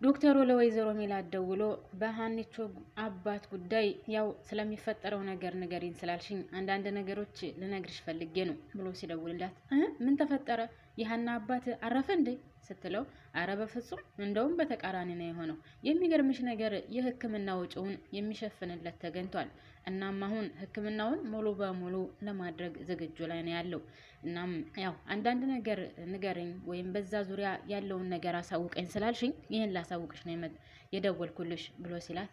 ዶክተሩ ለወይዘሮ ሜላት ደውሎ በሀኒቾ አባት ጉዳይ ያው ስለሚፈጠረው ነገር ንገሪኝ ስላልሽኝ አንዳንድ ነገሮች ልነግርሽ ፈልጌ ነው ብሎ ሲደውልላት ምን ተፈጠረ? የሀና አባት አረፈ እንዴ ስትለው አረ በፍጹም እንደውም በተቃራኒ ነው የሆነው። የሚገርምሽ ነገር የሕክምና ወጪውን የሚሸፍንለት ተገኝቷል። እናም አሁን ሕክምናውን ሙሉ በሙሉ ለማድረግ ዝግጁ ላይ ነው ያለው። እናም ያው አንዳንድ ነገር ንገረኝ ወይም በዛ ዙሪያ ያለውን ነገር አሳውቀኝ ስላልሽኝ ይህን ላሳውቅሽ ነው የደወልኩልሽ ብሎ ሲላት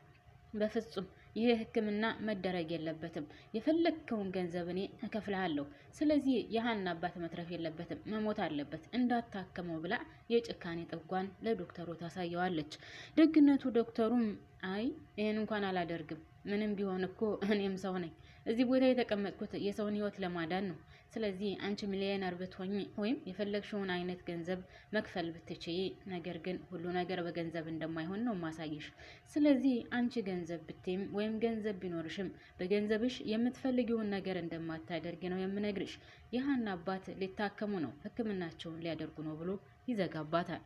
በፍጹም ይህ ሕክምና መደረግ የለበትም። የፈለግከውን ገንዘብ እኔ እከፍልሃለሁ። ስለዚህ የሀና አባት መትረፍ የለበትም፣ መሞት አለበት፣ እንዳታከመው ብላ የጭካኔ ጥጓን ለዶክተሩ ታሳየዋለች። ደግነቱ ዶክተሩም አይ ይህን እንኳን አላደርግም፣ ምንም ቢሆን እኮ እኔም ሰው ነኝ። እዚህ ቦታ የተቀመጥኩት የሰውን ህይወት ለማዳን ነው። ስለዚህ አንቺ ሚሊዮነር ብትሆኚ ወይም የፈለግሽውን አይነት ገንዘብ መክፈል ብትችይ፣ ነገር ግን ሁሉ ነገር በገንዘብ እንደማይሆን ነው ማሳይሽ። ስለዚህ አንቺ ገንዘብ ብትይም ወይም ገንዘብ ቢኖርሽም በገንዘብሽ የምትፈልጊውን ነገር እንደማታደርግ ነው የምነግርሽ። የሀና አባት ሊታከሙ ነው፣ ህክምናቸውን ሊያደርጉ ነው ብሎ ይዘጋባታል።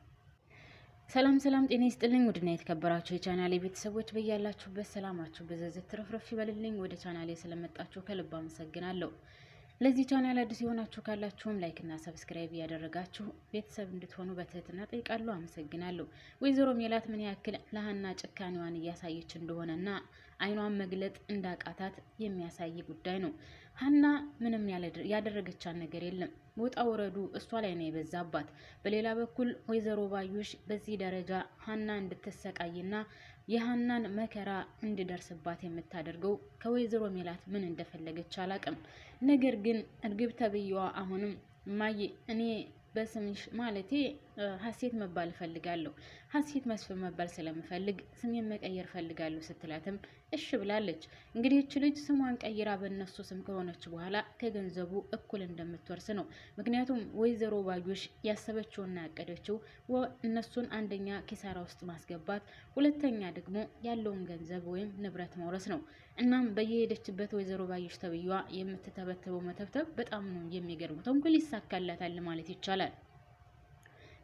ሰላም ሰላም፣ ጤና ይስጥልኝ ውድና የተከበራችሁ የቻናሌ ቤተሰቦች በያላችሁበት ሰላማችሁ በዘዘት ትረፍረፍ ይበልልኝ። ወደ ቻናሌ ስለመጣችሁ ከልብ አመሰግናለሁ። ለዚህ ቻናል አዲስ የሆናችሁ ካላችሁም ላይክ እና ሰብስክራይብ እያደረጋችሁ ቤተሰብ እንድትሆኑ በትህትና ጠይቃለሁ። አመሰግናለሁ። ወይዘሮ ሜላት ምን ያክል ለሀና ጭካኔዋን እያሳየች እንደሆነና አይኗን መግለጥ እንዳቃታት የሚያሳይ ጉዳይ ነው። ሀና ምንም ያደረገቻት ነገር የለም። ወጣ ወረዱ እሷ ላይ ነው የበዛባት። በሌላ በኩል ወይዘሮ ባዩሽ በዚህ ደረጃ ሀና እንድትሰቃይና የሀናን መከራ እንዲደርስባት የምታደርገው ከወይዘሮ ሜላት ምን እንደፈለገች አላቅም። ነገር ግን እርግብ ተብዬዋ አሁንም እማዬ እኔ በስምሽ ማለቴ ሀሴት መባል እፈልጋለሁ፣ ሀሴት መስፍን መባል ስለምፈልግ ስሜን መቀየር ፈልጋለሁ ስትላትም እሺ ብላለች። እንግዲህ እች ልጅ ስሟን ቀይራ በእነሱ ስም ከሆነች በኋላ ከገንዘቡ እኩል እንደምትወርስ ነው። ምክንያቱም ወይዘሮ ባዩሽ ያሰበችውና ያቀደችው እነሱን አንደኛ ኪሳራ ውስጥ ማስገባት፣ ሁለተኛ ደግሞ ያለውን ገንዘብ ወይም ንብረት መውረስ ነው። እናም በየሄደችበት ወይዘሮ ባዩሽ ተብዬዋ የምትተበተበው መተብተብ በጣም ነው የሚገርመው። ተንኮል ይሳካላታል ማለት ይቻላል።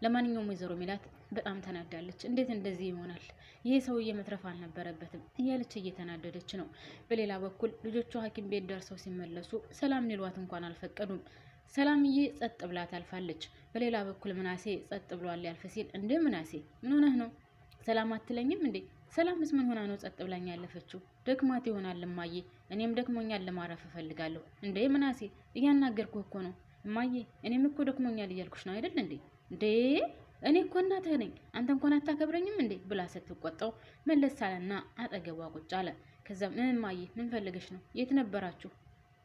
ለማንኛውም ወይዘሮ ሜላት በጣም ተናዳለች። እንዴት እንደዚህ ይሆናል? ይሄ ሰውዬ መትረፍ አልነበረበትም እያለች እየተናደደች ነው። በሌላ በኩል ልጆቿ ሐኪም ቤት ደርሰው ሲመለሱ ሰላም ሊሏት እንኳን አልፈቀዱም። ሰላምዬ ጸጥ ብላ ታልፋለች። በሌላ በኩል ምናሴ ጸጥ ብሏል ያልፍ ሲል እንደ ምናሴ ምን ሆነህ ነው? ሰላም አትለኝም እንዴ? ሰላምስ ምን ሆና ነው ጸጥ ብላኝ ያለፈችው? ደክማት ይሆናል እማዬ፣ እኔም ደክሞኛል ለማረፍ እፈልጋለሁ። እንዴ ምናሴ እያናገርኩህ እኮ ነው። እማዬ እኔም እኮ ደክሞኛል እያልኩሽ ነው አይደል እንዴ? እንዴ እኔ እኮ እናትህ ነኝ፣ አንተ እንኳን አታከብረኝም እንዴ ብላ ስትቆጣው መለስ አለና አጠገቧ ቁጭ አለ። ከዛም እማዬ ምን ፈልገሽ ነው? የት ነበራችሁ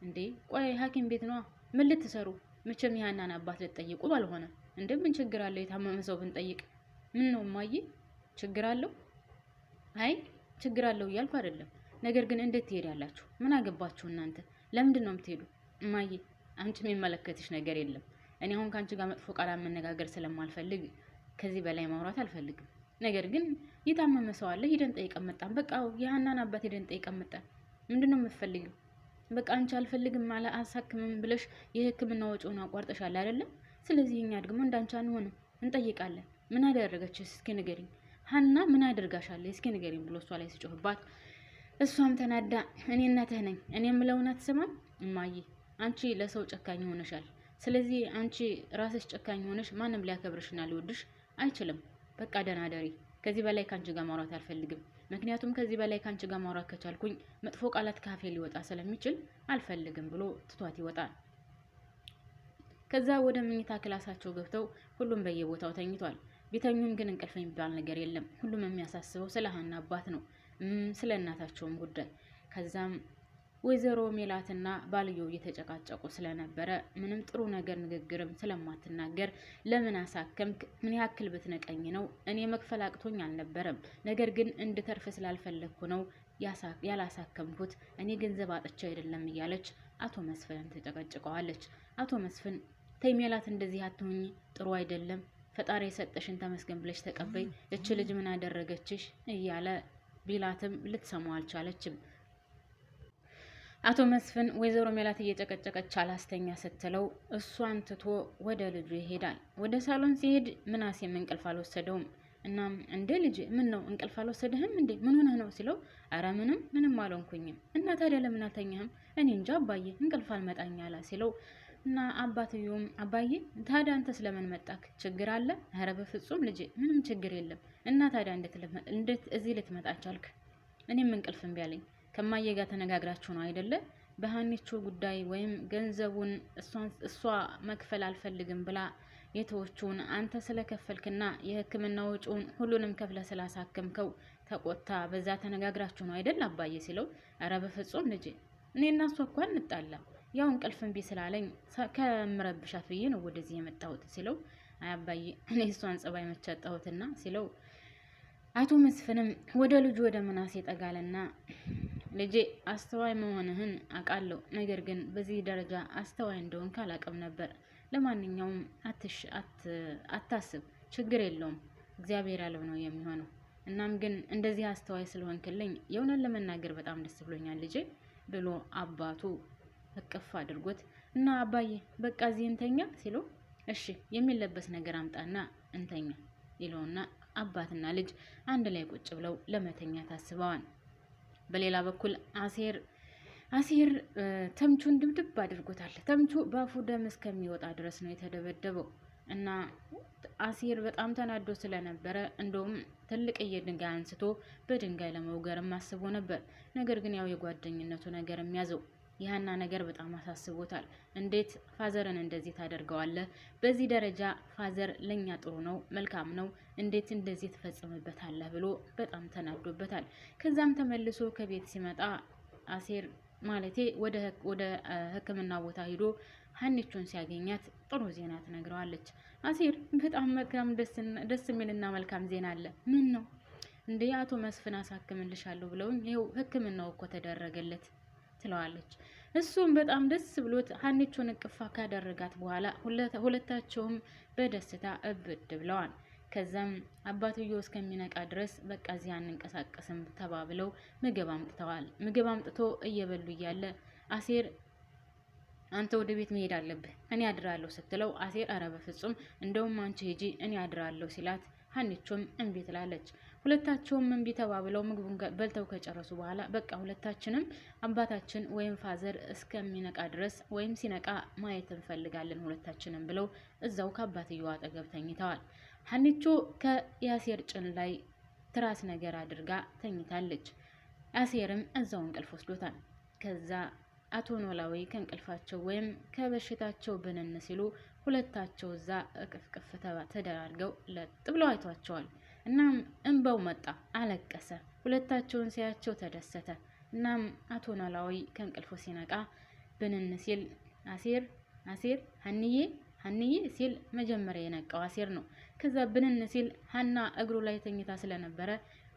እንዴ? ቆይ ሐኪም ቤት ነዋ። ምን ልትሰሩ? መቼም የሀናን አባት ልትጠይቁ ባልሆነ እንዴ? ምን ችግር አለው የታመመ ሰው ብንጠይቅ? ምን ነው እማዬ ችግር አለው? አይ ችግር አለው እያልኩ አይደለም። ነገር ግን እንዴት ትሄዳላችሁ? ምን አገባችሁ እናንተ? ለምንድን ነው የምትሄዱ? እማዬ አንቺ የሚመለከትሽ ነገር የለም። እኔ አሁን ከአንቺ ጋር መጥፎ ቃል መነጋገር ስለማልፈልግ ከዚህ በላይ ማውራት አልፈልግም። ነገር ግን የታመመ ሰው አለ፣ ሂደን ጠይቀን መጣን። በቃ የሀናን አባት ሂደን ጠይቀን መጣን። ምንድን ነው የምትፈልጊው? በቃ አንቺ አልፈልግም አልሳክምም ብለሽ የሕክምና ወጪውን አቋርጠሻል አይደለም? ስለዚህ እኛ ደግሞ እንዳንቺ አንሆንም፣ እንጠይቃለን። ምን አደረገችሽ? እስኪ ንገሪኝ ሀና ምን አደርጋሻለሁ? እስኪ ንገሪኝ ብሎ እሷ ላይ ሲጮህባት እሷም ተናዳ እኔ እናትህ ነኝ፣ እኔ የምለውን አትሰማም? እማዬ አንቺ ለሰው ጨካኝ ሆነሻል። ስለዚህ አንቺ ራስሽ ጨካኝ ሆነሽ ማንም ሊያከብርሽና ሊወድሽ አይችልም። በቃ ደህና ደሪ። ከዚህ በላይ ካንቺ ጋር ማውራት አልፈልግም። ምክንያቱም ከዚህ በላይ ካንቺ ጋር ማውራት ከቻልኩኝ መጥፎ ቃላት ካፌ ሊወጣ ስለሚችል አልፈልግም ብሎ ትቷት ይወጣል። ከዛ ወደ መኝታ ክላሳቸው ገብተው ሁሉም በየቦታው ተኝቷል። ቢተኙም ግን እንቅልፍ የሚባል ነገር የለም። ሁሉም የሚያሳስበው ስለ ሀና አባት ነው፣ ስለ እናታቸውም ጉዳይ። ከዛም ወይዘሮ ሜላትና ባልየው እየተጨቃጨቁ ስለነበረ ምንም ጥሩ ነገር ንግግርም ስለማትናገር ለምን አሳከምክ? ምን ያክል ብትነቀኝ ነው? እኔ መክፈል አቅቶኝ አልነበረም፣ ነገር ግን እንድተርፍ ስላልፈለግኩ ነው ያላሳከምኩት። እኔ ገንዘብ አጥቼ አይደለም እያለች አቶ መስፍንን ተጨቀጭቀዋለች። አቶ መስፍን ተይ ሜላት እንደዚህ አትሁኝ፣ ጥሩ አይደለም። ፈጣሪ የሰጠሽን ተመስገን ብለሽ ተቀበይ። እች ልጅ ምን አደረገችሽ? እያለ ቢላትም ልትሰማው አልቻለችም። አቶ መስፍን ወይዘሮ ሜላት እየጨቀጨቀች አላስተኛ ስትለው እሷን ትቶ ወደ ልጁ ይሄዳል። ወደ ሳሎን ሲሄድ ምናሴም እንቅልፍ አልወሰደውም። እናም እንዴ ልጅ ምን ነው እንቅልፍ አልወሰደህም እንዴ? ምን ሆነህ ነው ሲለው አረ ምንም አልሆንኩኝም። እና ታዲያ ለምን አልተኛህም? እኔ እንጃ አባዬ እንቅልፍ አልመጣኝ አለ ሲለው እና አባትየውም አባዬ ታዲያ አንተ ስለምን መጣክ? ችግር አለ? አረ በፍጹም ልጄ ምንም ችግር የለም። እና ታዲያ እንዴት እዚህ ልትመጣ ቻልክ? እኔም እንቅልፍ እምቢ አለኝ። ከማዬ ጋር ተነጋግራችሁ ነው አይደለ? በሀኒቾ ጉዳይ ወይም ገንዘቡን እሷ መክፈል አልፈልግም ብላ የተወችውን አንተ ስለከፈልክና የሕክምና ወጪውን ሁሉንም ከፍለ ስላሳከምከው ተቆጣ። በዛ ተነጋግራችሁ ነው አይደል አባዬ ሲለው አረ በፍጹም ልጄ እኔ እና እሷ እኮ አንጣላም። ያው እንቅልፍ እምቢ ስላለኝ ከምረብሻት ብዬ ነው ወደዚህ የመጣሁት ሲለው አይ አባዬ እኔ እሷን ጸባይ መቻጣሁትና ሲለው አቶ መስፍንም ወደ ልጁ ወደ ምናሴ ጠጋለና ልጄ አስተዋይ መሆንህን አውቃለሁ፣ ነገር ግን በዚህ ደረጃ አስተዋይ እንደሆንክ አላውቅም ነበር። ለማንኛውም አታስብ፣ ችግር የለውም፣ እግዚአብሔር ያለው ነው የሚሆነው። እናም ግን እንደዚህ አስተዋይ ስለሆንክልኝ የእውነት ለመናገር በጣም ደስ ብሎኛል ልጄ ብሎ አባቱ እቅፍ አድርጎት እና አባዬ በቃ እዚህ እንተኛ ሲለው እሺ የሚለበስ ነገር አምጣና እንተኛ ይለውና አባትና ልጅ አንድ ላይ ቁጭ ብለው ለመተኛ ታስበዋል። በሌላ በኩል አሴር ተምቹን ድብድብ አድርጎታል። ተምቹ በአፉ ደም እስከሚወጣ ድረስ ነው የተደበደበው እና አሴር በጣም ተናዶ ስለነበረ እንደውም ትልቅዬ ድንጋይ አንስቶ በድንጋይ ለመውገርም አስቦ ነበር። ነገር ግን ያው የጓደኝነቱ ነገር የሚያዘው ይህና ነገር በጣም አሳስቦታል። እንዴት ፋዘርን እንደዚህ ታደርገዋለህ? በዚህ ደረጃ ፋዘር ለኛ ጥሩ ነው፣ መልካም ነው፣ እንዴት እንደዚህ ትፈጽምበታለህ ብሎ በጣም ተናዶበታል። ከዛም ተመልሶ ከቤት ሲመጣ አሴር ማለቴ ወደ ሕክምና ቦታ ሂዶ ሀኒቾን ሲያገኛት ጥሩ ዜና ትነግረዋለች። አሴር በጣም መልካም ደስ የሚልና መልካም ዜና አለ። ምን ነው እንዴ? አቶ መስፍን አሳክምልሻለሁ ብለውኝ ይኸው ሕክምናው እኮ ተደረገለት ትለዋለች። እሱም በጣም ደስ ብሎት ሀኒቾን እቅፋ ካደረጋት በኋላ ሁለታቸውም በደስታ እብድ ብለዋል። ከዛም አባትየው እስከሚነቃ ድረስ በቃ እዚህ አንንቀሳቀስም ተባብለው ምግብ አምጥተዋል። ምግብ አምጥቶ እየበሉ እያለ አሴር አንተ ወደ ቤት መሄድ አለብህ እኔ አድራለሁ ስትለው አሴር አረ በፍጹም እንደውም አንቺ ሂጂ እኔ አድራለሁ ሲላት ሀኒቾም እምቢ ትላለች። ሁለታቸውም እምቢ ተባብለው ምግቡን በልተው ከጨረሱ በኋላ በቃ ሁለታችንም አባታችን ወይም ፋዘር እስከሚነቃ ድረስ ወይም ሲነቃ ማየት እንፈልጋለን ሁለታችንም ብለው እዛው ከአባትየው አጠገብ ተኝተዋል። ሀኒቾ ከያሴር ጭን ላይ ትራስ ነገር አድርጋ ተኝታለች። አሴርም እዛው እንቅልፍ ወስዶታል። ከዛ አቶ ኖላዊ ከእንቅልፋቸው ወይም ከበሽታቸው ብንን ሲሉ ሁለታቸው እዛ እቅፍቅፍ ተደራርገው ለጥ ብለው አይቷቸዋል። እናም እንባው መጣ፣ አለቀሰ። ሁለታቸውን ሲያቸው ተደሰተ። እናም አቶ ኖላዊ ከእንቅልፉ ሲነቃ ብንን ሲል አሴር ሀንዬ ሲል መጀመሪያ የነቃው አሴር ነው። ከዛ ብንን ሲል ሀና እግሩ ላይ ተኝታ ስለነበረ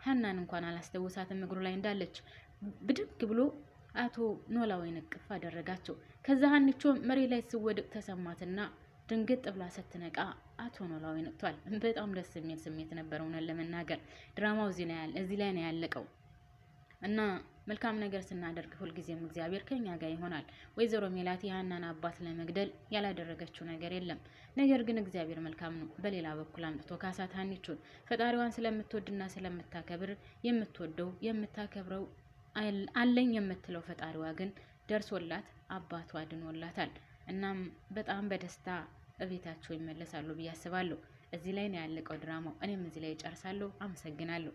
ሀናን እንኳን አላስተውሳትም እግሩ ላይ እንዳለች። ብድግ ብሎ አቶ ኖላዊ ንቅፍ አደረጋቸው። ከዛ ሀኒቾ መሬት ላይ ስወድቅ ተሰማትና ድንግጥ ብላ ስትነቃ አቶ ኖላዊ ነቅቷል። በጣም ደስ የሚል ስሜት ነበር። እውነት ለመናገር ድራማው እዚህ ላይ ነው ያለቀው እና መልካም ነገር ስናደርግ ሁልጊዜም እግዚአብሔር ከኛ ጋር ይሆናል። ወይዘሮ ሜላት የሀናን አባት ለመግደል ያላደረገችው ነገር የለም። ነገር ግን እግዚአብሔር መልካም ነው። በሌላ በኩል አምጥቶ ካሳት ሀኒቾን ፈጣሪዋን ስለምትወድና ስለምታከብር የምትወደው የምታከብረው አለኝ የምትለው ፈጣሪዋ ግን ደርሶላት አባቷ አድኖላታል። እናም በጣም በደስታ እቤታቸው ይመለሳሉ ብዬ አስባለሁ። እዚህ ላይ ነው ያለቀው ድራማው። እኔም እዚህ ላይ ጨርሳለሁ። አመሰግናለሁ።